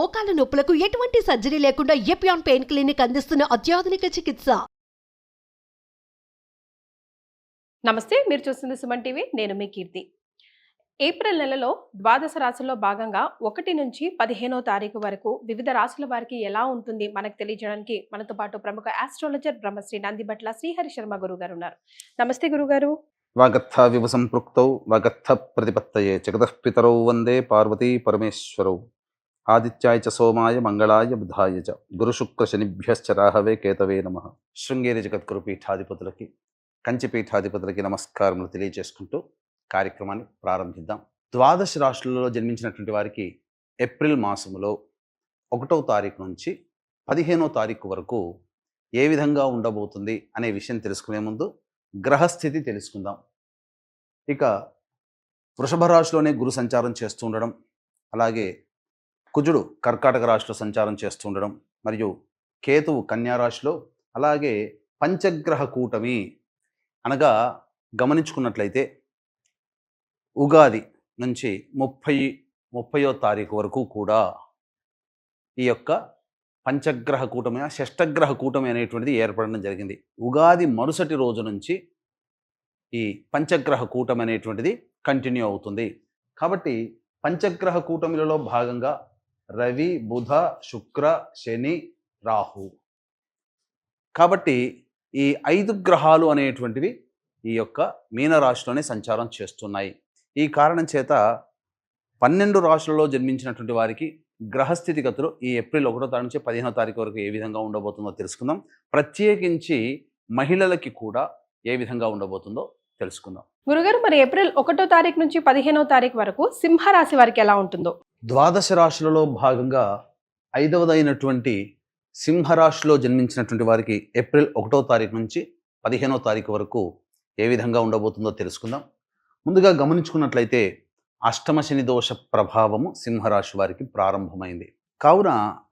మోకాల నొప్పులకు ఎటువంటి సర్జరీ లేకుండా ఎపియాన్ పెయిన్ క్లినిక్ అందిస్తున్న అత్యాధునిక చికిత్స. నమస్తే, మీరు చూస్తుంది సుమన్ టీవీ. నేను మీ కీర్తి. ఏప్రిల్ నెలలో ద్వాదశ రాశుల్లో భాగంగా 1 నుంచి 15వ తారీఖు వరకు వివిధ రాశుల వారికి ఎలా ఉంటుంది మనకు తెలియజేయడానికి మనతో పాటు ప్రముఖ ఆస్ట్రాలజర్ బ్రహ్మశ్రీ నందిబట్ల శ్రీహరి శర్మ గురువు గారు ఉన్నారు. నమస్తే గురుగారు. వాగర్థ వివ సంపృక్తౌ వాగర్థ ప్రతిపత్తయే జగతః పితరౌ వందే పార్వతీ పరమేశ్వరౌ ఆదిత్యాయ చ సోమాయ మంగళాయ బుధాయ చ గురు శుక్ర శనిభ్యశ్చ రాహవే కేతవే నమః. శృంగేరి జగద్గురు పీఠాధిపతులకి, కంచి పీఠాధిపతులకి నమస్కారములు తెలియజేసుకుంటూ కార్యక్రమాన్ని ప్రారంభిద్దాం. ద్వాదశ రాశులలో జన్మించినటువంటి వారికి ఏప్రిల్ మాసములో 1వ తారీఖు నుంచి 15వ తారీఖు వరకు ఏ విధంగా ఉండబోతుంది అనే విషయం తెలుసుకునే ముందు గ్రహస్థితి తెలుసుకుందాం. ఇక వృషభ రాశిలోనే గురు సంచారం చేస్తూ ఉండడం, అలాగే కుజుడు కర్కాటక రాశిలో సంచారం చేస్తూ ఉండడం, మరియు కేతువు కన్యా రాశిలో, అలాగే పంచగ్రహ కూటమి అనగా గమనించుకున్నట్లయితే ఉగాది నుంచి 30వ తారీఖు వరకు కూడా ఈ యొక్క పంచగ్రహ కూటమి, షష్టగ్రహ కూటమి అనేటువంటిది ఏర్పడడం జరిగింది. ఉగాది మరుసటి రోజు నుంచి ఈ పంచగ్రహ కూటమి అనేటువంటిది కంటిన్యూ అవుతుంది. కాబట్టి పంచగ్రహ కూటమిలలో భాగంగా రవి, బుధ, శుక్ర, శని, రాహు. కాబట్టి ఈ 5 గ్రహాలు అనేటువంటివి ఈ యొక్క మీనరాశిలోనే సంచారం చేస్తున్నాయి. ఈ కారణం చేత 12 రాశులలో జన్మించినటువంటి వారికి గ్రహస్థితిగతులు ఈ ఏప్రిల్ 1వ తారీఖు నుంచి 15వ తారీఖు వరకు ఏ విధంగా ఉండబోతుందో తెలుసుకుందాం. ప్రత్యేకించి మహిళలకి కూడా ఏ విధంగా ఉండబోతుందో తెలుసుకుందాం. గురుగారు, మరి ఏప్రిల్ 1వ తారీఖు నుంచి 15వ తారీఖు వరకు సింహరాశి వారికి ఎలా ఉంటుందో? ద్వాదశ రాశులలో భాగంగా 5వదైనటువంటి సింహరాశిలో జన్మించినటువంటి వారికి ఏప్రిల్ 1వ తారీఖు నుంచి 15వ తారీఖు వరకు ఏ విధంగా ఉండబోతుందో తెలుసుకుందాం. ముందుగా గమనించుకున్నట్లయితే అష్టమ శని దోష ప్రభావము సింహరాశి వారికి ప్రారంభమైంది. కావున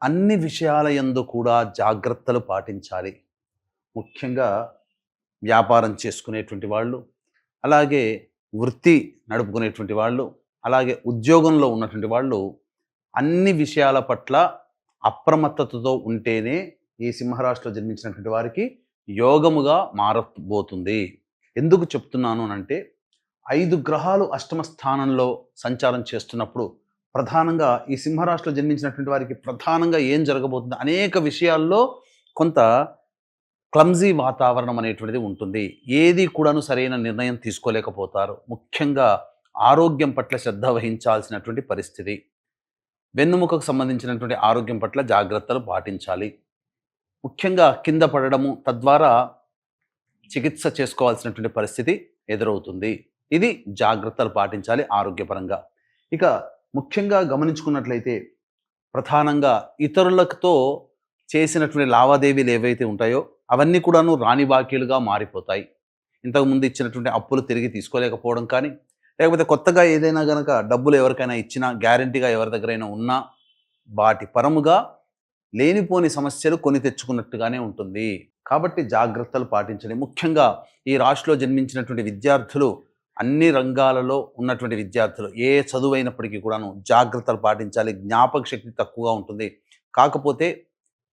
అన్ని విషయాల యందు కూడా జాగ్రత్తలు పాటించాలి. ముఖ్యంగా వ్యాపారం చేసుకునేటువంటి వాళ్ళు, అలాగే వృత్తి నడుపుకునేటువంటి వాళ్ళు, అలాగే ఉద్యోగంలో ఉన్నటువంటి వాళ్ళు అన్ని విషయాల పట్ల అప్రమత్తతతో ఉంటేనే ఈ సింహరాశిలో జన్మించినటువంటి వారికి యోగముగా మారబోతుంది. ఎందుకు చెప్తున్నాను అంటే 5 గ్రహాలు అష్టమ స్థానంలో సంచారం చేస్తున్నప్పుడు ప్రధానంగా ఈ సింహరాశిలో జన్మించినటువంటి వారికి ప్రధానంగా ఏం జరగబోతుంది, అనేక విషయాల్లో కొంత క్లమ్జీ వాతావరణం అనేటువంటిది ఉంటుంది. ఏది కూడాను సరైన నిర్ణయం తీసుకోలేకపోతారు. ముఖ్యంగా ఆరోగ్యం పట్ల శ్రద్ధ వహించాల్సినటువంటి పరిస్థితి. వెన్నుముకకు సంబంధించినటువంటి ఆరోగ్యం పట్ల జాగ్రత్తలు పాటించాలి. ముఖ్యంగా కింద పడడము, తద్వారా చికిత్స చేసుకోవాల్సినటువంటి పరిస్థితి ఎదురవుతుంది. ఇది జాగ్రత్తలు పాటించాలి ఆరోగ్యపరంగా. ఇక ముఖ్యంగా గమనించుకున్నట్లయితే ప్రధానంగా ఇతరులతో చేసినటువంటి లావాదేవీలు ఏవైతే ఉంటాయో అవన్నీ కూడాను రాని బాకీలుగా మారిపోతాయి. ఇంతకుముందు ఇచ్చినటువంటి అప్పులు తిరిగి తీసుకోలేకపోవడం కానీ, లేకపోతే కొత్తగా ఏదైనా గనక డబ్బులు ఎవరికైనా ఇచ్చినా, గ్యారంటీగా ఎవరి దగ్గరైనా ఉన్నా వాటి పరముగా లేనిపోని సమస్యలు కొని తెచ్చుకున్నట్టుగానే ఉంటుంది. కాబట్టి జాగ్రత్తలు పాటించండి. ముఖ్యంగా ఈ రాశిలో జన్మించినటువంటి విద్యార్థులు, అన్ని రంగాలలో ఉన్నటువంటి విద్యార్థులు ఏ చదువైనప్పటికీ కూడాను జాగ్రత్తలు పాటించాలి. జ్ఞాపక శక్తి తక్కువగా ఉంటుంది. కాకపోతే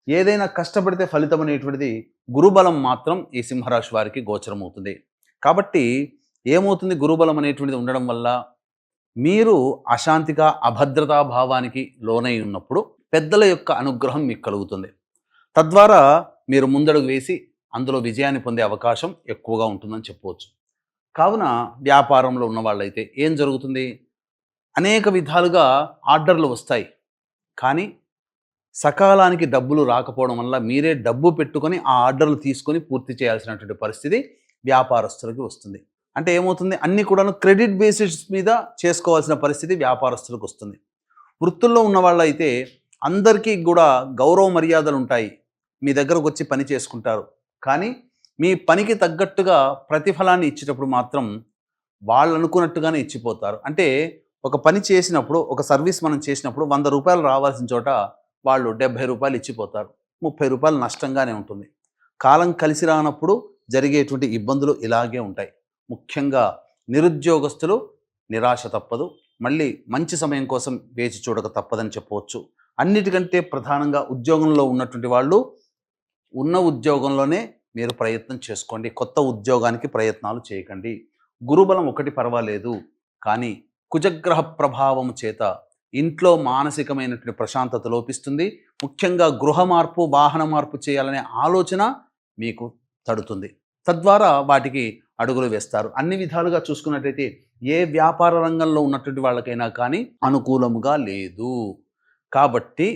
ఏదైనా కష్టపడితే ఫలితం అనేటువంటిది గురుబలం మాత్రం ఈ సింహరాశి వారికి గోచరమవుతుంది. కాబట్టి ఏమవుతుంది, గురుబలం అనేటువంటిది ఉండడం వల్ల మీరు అశాంతిగా అభద్రతా భావానికి లోనై ఉన్నప్పుడు పెద్దల యొక్క అనుగ్రహం మీకు కలుగుతుంది. తద్వారా మీరు ముందడుగు వేసి అందులో విజయాన్ని పొందే అవకాశం ఎక్కువగా ఉంటుందని చెప్పవచ్చు. కావున వ్యాపారంలో ఉన్న వాళ్ళైతే ఏం జరుగుతుంది, అనేక విధాలుగా ఆర్డర్లు వస్తాయి, కానీ సకాలానికి డబ్బులు రాకపోవడం వల్ల మీరే డబ్బు పెట్టుకొని ఆ ఆర్డర్లు తీసుకొని పూర్తి చేయాల్సినటువంటి పరిస్థితి వ్యాపారస్తులకు వస్తుంది. అంటే ఏమవుతుంది, అన్నీ కూడాను క్రెడిట్ బేసిస్ మీద చేసుకోవాల్సిన పరిస్థితి వ్యాపారస్తులకు వస్తుంది. వృత్తుల్లో ఉన్న వాళ్ళైతే అందరికీ కూడా గౌరవ మర్యాదలు ఉంటాయి. మీ దగ్గరకు వచ్చి పని చేసుకుంటారు, కానీ మీ పనికి తగ్గట్టుగా ప్రతిఫలాన్ని ఇచ్చేటప్పుడు మాత్రం వాళ్ళు అనుకున్నట్టుగానే ఇచ్చిపోతారు. అంటే ఒక పని చేసినప్పుడు, ఒక సర్వీస్ మనం చేసినప్పుడు 100 రూపాయలు రావాల్సిన చోట వాళ్ళు 70 రూపాయలు ఇచ్చిపోతారు. 30 రూపాయలు నష్టంగానే ఉంటుంది. కాలం కలిసి రానప్పుడు జరిగేటువంటి ఇబ్బందులు ఇలాగే ఉంటాయి. ముఖ్యంగా నిరుద్యోగస్తులు నిరాశ తప్పదు. మళ్ళీ మంచి సమయం కోసం వేచి చూడక తప్పదని చెప్పవచ్చు. అన్నిటికంటే ప్రధానంగా ఉద్యోగంలో ఉన్నటువంటి వాళ్ళు ఉన్న ఉద్యోగంలోనే మీరు ప్రయత్నం చేసుకోండి. కొత్త ఉద్యోగానికి ప్రయత్నాలు చేయకండి. గురుబలం ఒకటి పర్వాలేదు, కానీ కుజగ్రహ ప్రభావం చేత ఇంట్లో మానసికమైనటువంటి ప్రశాంతత లోపిస్తుంది. ముఖ్యంగా గృహ మార్పు, వాహన మార్పు చేయాలనే ఆలోచన మీకు తడుతుంది. తద్వారా వాటికి అడుగులు వేస్తారు. అన్ని విధాలుగా చూసుకున్నట్లయితే ఏ వ్యాపార రంగంలో ఉన్నటువంటి వాళ్ళకైనా కానీ అనుకూలముగా లేదు. కాబట్టి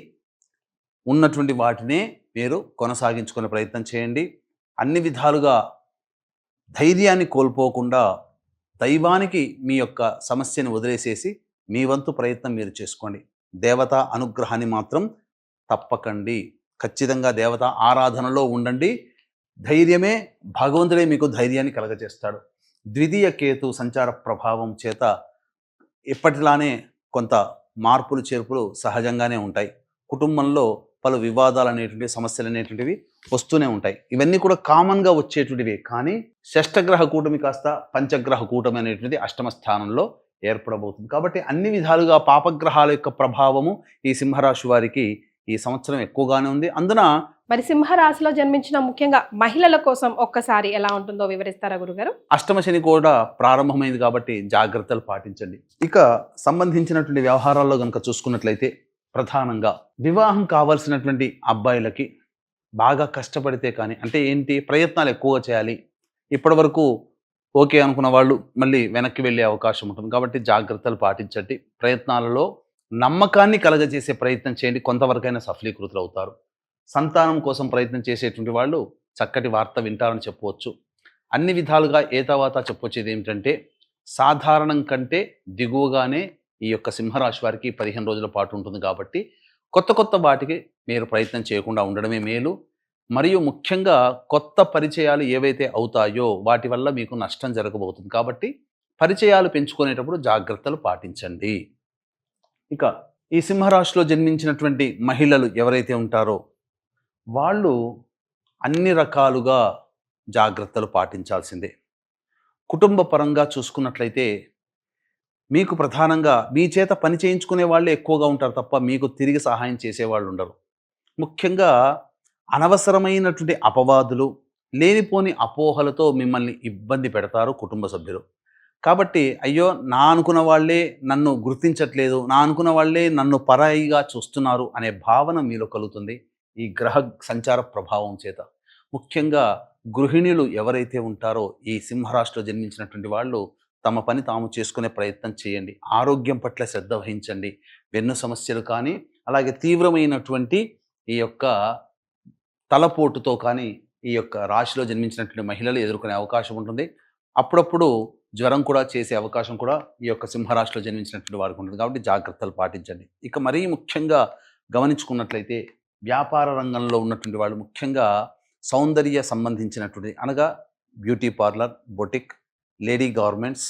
ఉన్నటువంటి వాటినే మీరు కొనసాగించుకునే ప్రయత్నం చేయండి. అన్ని విధాలుగా ధైర్యాన్ని కోల్పోకుండా దైవానికి మీ యొక్క సమస్యను వదిలేసేసి మీ వంతు ప్రయత్నం మీరు చేసుకోండి. దేవతా అనుగ్రహాన్ని మాత్రం తప్పకండి. ఖచ్చితంగా దేవతా ఆరాధనలో ఉండండి. ధైర్యమే, భగవంతుడే మీకు ధైర్యాన్ని కలగజేస్తాడు. ద్వితీయ కేతు సంచార ప్రభావం చేత ఎప్పటిలానే కొంత మార్పులు చేర్పులు సహజంగానే ఉంటాయి. కుటుంబంలో పలు వివాదాలు అనేటువంటి, సమస్యలు అనేటువంటివి వస్తూనే ఉంటాయి. ఇవన్నీ కూడా కామన్గా వచ్చేటువంటివి. కానీ షష్టగ్రహ కూటమి కాస్త పంచగ్రహ కూటమి అనేటువంటిది అష్టమ స్థానంలో ఏర్పడబోతుంది. కాబట్టి అన్ని విధాలుగా పాపగ్రహాల యొక్క ప్రభావము ఈ సింహరాశి వారికి ఈ సంవత్సరం ఎక్కువగానే ఉంది. అందున మరి సింహరాశిలో జన్మించిన ముఖ్యంగా మహిళల కోసం ఒక్కసారి ఎలా ఉంటుందో వివరిస్తారా గురుగారు? అష్టమ శని కూడా ప్రారంభమైంది కాబట్టి జాగ్రత్తలు పాటించండి. ఇక సంబంధించినటువంటి వ్యవహారాల్లో కనుక చూసుకున్నట్లయితే ప్రధానంగా వివాహం కావాల్సినటువంటి అబ్బాయిలకి బాగా కష్టపడితే కానీ, అంటే ఏంటి, ప్రయత్నాలు ఎక్కువగా చేయాలి. ఇప్పటి వరకు ఓకే అనుకున్న వాళ్ళు మళ్ళీ వెనక్కి వెళ్ళే అవకాశం ఉంటుంది. కాబట్టి జాగ్రత్తలు పాటించండి. ప్రయత్నాలలో నమ్మకాన్ని కలగజేసే ప్రయత్నం చేయండి. కొంతవరకైనా సఫలీకృతులు అవుతారు. సంతానం కోసం ప్రయత్నం చేసేటువంటి వాళ్ళు చక్కటి వార్త వింటారని చెప్పవచ్చు. అన్ని విధాలుగా తర్వాత చెప్పొచ్చేది ఏమిటంటే, సాధారణం కంటే దిగువగానే ఈ యొక్క సింహరాశి వారికి 15 రోజుల పాటు ఉంటుంది. కాబట్టి కొత్త కొత్త వాటికి మీరు ప్రయత్నం చేయకుండా ఉండడమే మేలు. మరియు ముఖ్యంగా కొత్త పరిచయాలు ఏవైతే అవుతాయో వాటి వల్ల మీకు నష్టం జరగబోతుంది. కాబట్టి పరిచయాలు పెంచుకునేటప్పుడు జాగ్రత్తలు పాటించండి. ఇక ఈ సింహరాశిలో జన్మించినటువంటి మహిళలు ఎవరైతే ఉంటారో వాళ్ళు అన్ని రకాలుగా జాగ్రత్తలు పాటించాల్సిందే. కుటుంబ పరంగా చూసుకున్నట్లయితే మీకు ప్రధానంగా మీ చేత పని చేయించుకునే వాళ్ళే ఎక్కువగా ఉంటారు తప్ప మీకు తిరిగి సహాయం చేసేవాళ్ళు ఉండరు. ముఖ్యంగా అనవసరమైనటువంటి అపవాదులు, లేనిపోని అపోహలతో మిమ్మల్ని ఇబ్బంది పెడతారు కుటుంబ సభ్యులు. కాబట్టి అయ్యో నా అనుకున్న వాళ్ళే నన్ను గుర్తించట్లేదు, నా అనుకున్న వాళ్ళే నన్ను పరాయిగా చూస్తున్నారు అనే భావన మీలో కలుగుతుంది ఈ గ్రహ సంచార ప్రభావం చేత. ముఖ్యంగా గృహిణులు ఎవరైతే ఉంటారో ఈ సింహరాశిలో జన్మించినటువంటి వాళ్ళు తమ పని తాము చేసుకునే ప్రయత్నం చేయండి. ఆరోగ్యం పట్ల శ్రద్ధ వహించండి. వెన్ను సమస్యలు కానీ, అలాగే తీవ్రమైనటువంటి ఈ యొక్క తలపోటుతో కానీ ఈ యొక్క రాశిలో జన్మించినటువంటి మహిళలు ఎదుర్కొనే అవకాశం ఉంటుంది. అప్పుడప్పుడు జ్వరం కూడా చేసే అవకాశం కూడా ఈ యొక్క సింహరాశిలో జన్మించినటువంటి వారికి ఉంటుంది. కాబట్టి జాగ్రత్తలు పాటించండి. ఇక మరీ ముఖ్యంగా గమనించుకున్నట్లయితే వ్యాపార రంగంలో ఉన్నటువంటి వాళ్ళు, ముఖ్యంగా సౌందర్య సంబంధించినటువంటి, అనగా beauty parlour, boutique, lady garments,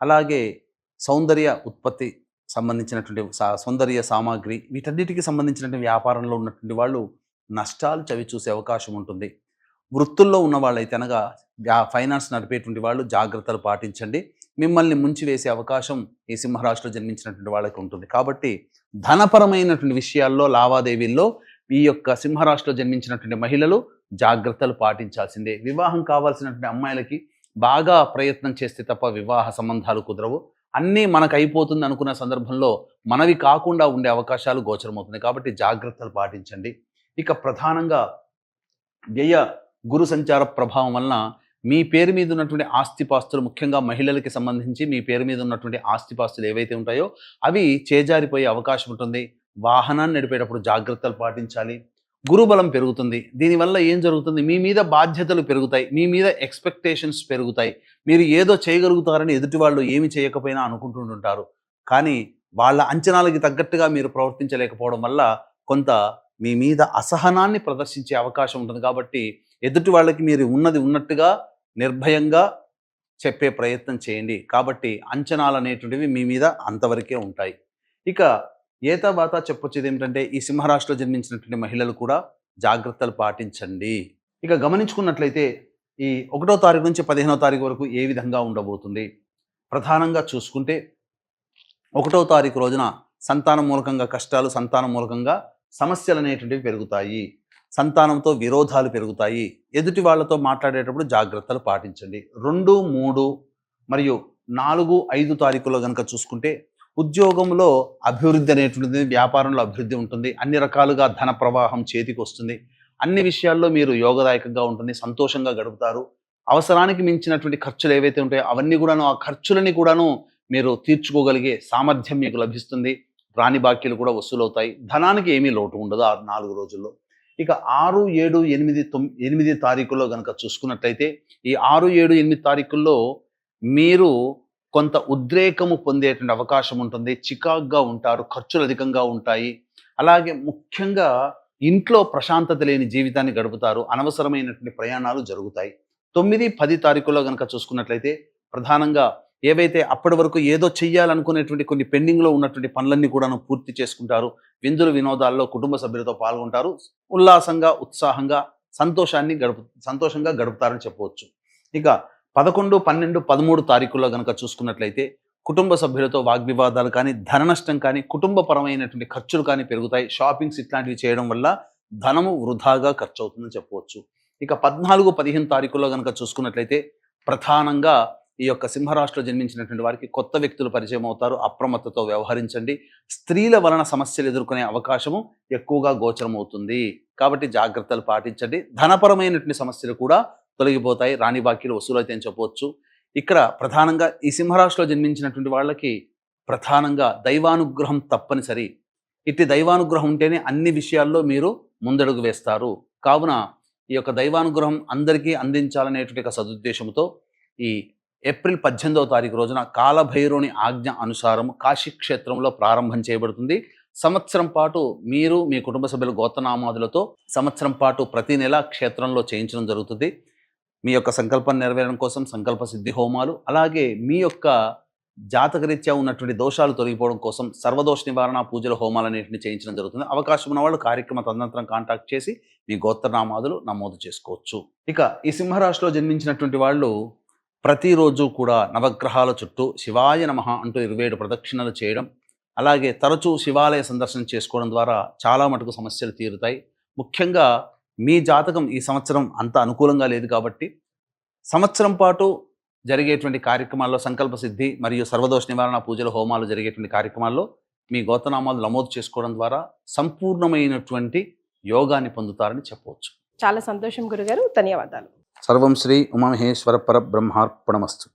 అలాగే సౌందర్య ఉత్పత్తి సంబంధించినటువంటి సౌందర్య సామాగ్రి, వీటన్నిటికీ సంబంధించినటువంటి వ్యాపారంలో ఉన్నటువంటి వాళ్ళు నష్టాలు చవి చూసే అవకాశం ఉంటుంది. వృత్తుల్లో ఉన్న వాళ్ళైతే, అనగా ఫైనాన్స్ నడిపేటువంటి వాళ్ళు జాగ్రత్తలు పాటించండి. మిమ్మల్ని ముంచి వేసే అవకాశం ఈ సింహరాశిలో జన్మించినటువంటి వాళ్ళకి ఉంటుంది. కాబట్టి ధనపరమైనటువంటి విషయాల్లో, లావాదేవీల్లో ఈ యొక్క సింహరాశిలో జన్మించినటువంటి మహిళలు జాగ్రత్తలు పాటించాల్సిందే. వివాహం కావాల్సినటువంటి అమ్మాయిలకి బాగా ప్రయత్నం చేస్తే తప్ప వివాహ సంబంధాలు కుదరవు. అన్నీ మనకు అయిపోతుంది అనుకున్న సందర్భంలో మనవి కాకుండా ఉండే అవకాశాలు గోచరమవుతుంది. కాబట్టి జాగ్రత్తలు పాటించండి. ఇక ప్రధానంగా వ్యయ గురు సంచార ప్రభావం వలన మీ పేరు మీద ఉన్నటువంటి ఆస్తిపాస్తులు, ముఖ్యంగా మహిళలకి సంబంధించి మీ పేరు మీద ఉన్నటువంటి ఆస్తిపాస్తులు ఏవైతే ఉంటాయో అవి చేజారిపోయే అవకాశం ఉంటుంది. వాహనాన్ని నడిపేటప్పుడు జాగ్రత్తలు పాటించాలి. గురుబలం పెరుగుతుంది. దీనివల్ల ఏం జరుగుతుంది, మీ మీద బాధ్యతలు పెరుగుతాయి, మీ మీద ఎక్స్పెక్టేషన్స్ పెరుగుతాయి. మీరు ఏదో చేయగలుగుతారని ఎదుటి వాళ్ళు ఏమి చేయకపోయినా అనుకుంటుంటారు. కానీ వాళ్ళ అంచనాలకి తగ్గట్టుగా మీరు ప్రవర్తించలేకపోవడం వల్ల కొంత మీ మీద అసహనాన్ని ప్రదర్శించే అవకాశం ఉంటుంది. కాబట్టి ఎదుటి వాళ్ళకి మీరు ఉన్నది ఉన్నట్టుగా నిర్భయంగా చెప్పే ప్రయత్నం చేయండి. కాబట్టి అంచనాలు అనేటువంటివి మీ మీద అంతవరకే ఉంటాయి. ఇక తర్వాత చెప్పొచ్చేది ఏమిటంటే, ఈ సింహరాశిలో జన్మించినటువంటి మహిళలు కూడా జాగ్రత్తలు పాటించండి. ఇక గమనించుకున్నట్లయితే ఈ 1వ తారీఖు నుంచి 15వ తారీఖు వరకు ఏ విధంగా ఉండబోతుంది. ప్రధానంగా చూసుకుంటే 1వ తారీఖు రోజున సంతానం మూలకంగా కష్టాలు, సంతానం మూలకంగా సమస్యలు అనేటువంటివి పెరుగుతాయి. సంతానంతో విరోధాలు పెరుగుతాయి. ఎదుటి వాళ్ళతో మాట్లాడేటప్పుడు జాగ్రత్తలు పాటించండి. 2, 3 మరియు 4, 5 తారీఖులో కనుక చూసుకుంటే ఉద్యోగంలో అభివృద్ధి అనేటువంటిది, వ్యాపారంలో అభివృద్ధి ఉంటుంది. అన్ని రకాలుగా ధన ప్రవాహం చేతికి వస్తుంది. అన్ని విషయాల్లో మీరు యోగదాయకంగా ఉంటుంది. సంతోషంగా గడుపుతారు. అవసరానికి మించినటువంటి ఖర్చులు ఏవైతే ఉంటాయో అవన్నీ కూడాను, ఆ ఖర్చులని కూడాను మీరు తీర్చుకోగలిగే సామర్థ్యం మీకు లభిస్తుంది. రాని బాకీలు కూడా వసూలవుతాయి. ధనానికి ఏమీ లోటు ఉండదు ఆ 4 రోజుల్లో. ఇక 6, 7, 8 తారీఖుల్లో కనుక చూసుకున్నట్లయితే ఈ 6, 7, 8 తారీఖుల్లో మీరు కొంత ఉద్రేకము పొందేటువంటి అవకాశం ఉంటుంది. చికాగ్గా ఉంటారు. ఖర్చులు అధికంగా ఉంటాయి. అలాగే ముఖ్యంగా ఇంట్లో ప్రశాంతత లేని జీవితాన్ని గడుపుతారు. అనవసరమైనటువంటి ప్రయాణాలు జరుగుతాయి. 9, 10 తారీఖుల్లో కనుక చూసుకున్నట్లయితే ప్రధానంగా ఏవైతే అప్పటి వరకు ఏదో చెయ్యాలనుకునేటువంటి కొన్ని పెండింగ్లో ఉన్నటువంటి పనులన్నీ కూడాను పూర్తి చేసుకుంటారు. విందులు వినోదాల్లో కుటుంబ సభ్యులతో పాల్గొంటారు. ఉల్లాసంగా, ఉత్సాహంగా, సంతోషంగా గడుపుతారని చెప్పవచ్చు. ఇక 11, 12, 13 తారీఖుల్లో కనుక చూసుకున్నట్లయితే కుటుంబ సభ్యులతో వాగ్వివాదాలు కానీ, ధన నష్టం కానీ, కుటుంబపరమైనటువంటి ఖర్చులు కానీ పెరుగుతాయి. షాపింగ్స్ ఇట్లాంటివి చేయడం వల్ల ధనము వృధాగా ఖర్చు అవుతుందని చెప్పవచ్చు. ఇక 14, 15 తారీఖుల్లో కనుక చూసుకున్నట్లయితే ప్రధానంగా ఈ యొక్క సింహరాశిలో జన్మించినటువంటి వారికి కొత్త వ్యక్తులు పరిచయం అవుతారు. అప్రమత్తతో వ్యవహరించండి. స్త్రీల వలన సమస్యలు ఎదుర్కొనే అవకాశము ఎక్కువగా గోచరం అవుతుంది. కాబట్టి జాగ్రత్తలు పాటించండి. ధనపరమైనటువంటి సమస్యలు కూడా తొలగిపోతాయి. రాని బాకీలు వసూలైతే అని చెప్పవచ్చు. ఇక్కడ ప్రధానంగా ఈ సింహరాశిలో జన్మించినటువంటి వాళ్ళకి ప్రధానంగా దైవానుగ్రహం తప్పనిసరి. ఇట్టి దైవానుగ్రహం ఉంటేనే అన్ని విషయాల్లో మీరు ముందడుగు వేస్తారు. కావున ఈ యొక్క దైవానుగ్రహం అందరికీ అందించాలనేటువంటి ఒక సదుద్దేశంతో ఈ ఏప్రిల్ 18వ తారీఖు రోజున కాలభైరవుని ఆజ్ఞ అనుసారం కాశీ క్షేత్రంలో ప్రారంభం చేయబడుతుంది. సంవత్సరం పాటు మీరు మీ కుటుంబ సభ్యుల గోత్రనామాదులతో సంవత్సరం పాటు ప్రతి నెల క్షేత్రంలో చేయించడం జరుగుతుంది. మీ యొక్క సంకల్పం నెరవేరడం కోసం సంకల్ప సిద్ధి హోమాలు, అలాగే మీ యొక్క జాతకరీత్యా ఉన్నటువంటి దోషాలు తొలగిపోవడం కోసం సర్వదోష నివారణ పూజల హోమాలు అనేటిని చేయించడం జరుగుతుంది. అవకాశం ఉన్న వాళ్ళు కార్యక్రమ తదనంతరం కాంటాక్ట్ చేసి మీ గోత్రనామాదులు నమోదు చేసుకోవచ్చు. ఇక ఈ సింహరాశిలో జన్మించినటువంటి వాళ్ళు ప్రతిరోజు కూడా నవగ్రహాల చుట్టూ శివాయ నమః అంటూ 27 ప్రదక్షిణలు చేయడం, అలాగే తరచూ శివాలయ సందర్శనం చేసుకోవడం ద్వారా చాలా మటుకు సమస్యలు తీరుతాయి. ముఖ్యంగా మీ జాతకం ఈ సంవత్సరం అంత అనుకూలంగా లేదు కాబట్టి సంవత్సరం పాటు జరిగేటువంటి కార్యక్రమాల్లో సంకల్ప సిద్ధి మరియు సర్వదోష నివారణ పూజలు హోమాలు జరిగేటువంటి కార్యక్రమాల్లో మీ గోత్రనామాలు నమోదు చేసుకోవడం ద్వారా సంపూర్ణమైనటువంటి యోగాన్ని పొందుతారని చెప్పవచ్చు. చాలా సంతోషం గురుగారు. ధన్యవాదాలు. సర్వం శ్రీ ఉమామహేశ్వర పరబ్రహ్మార్పణమస్తు.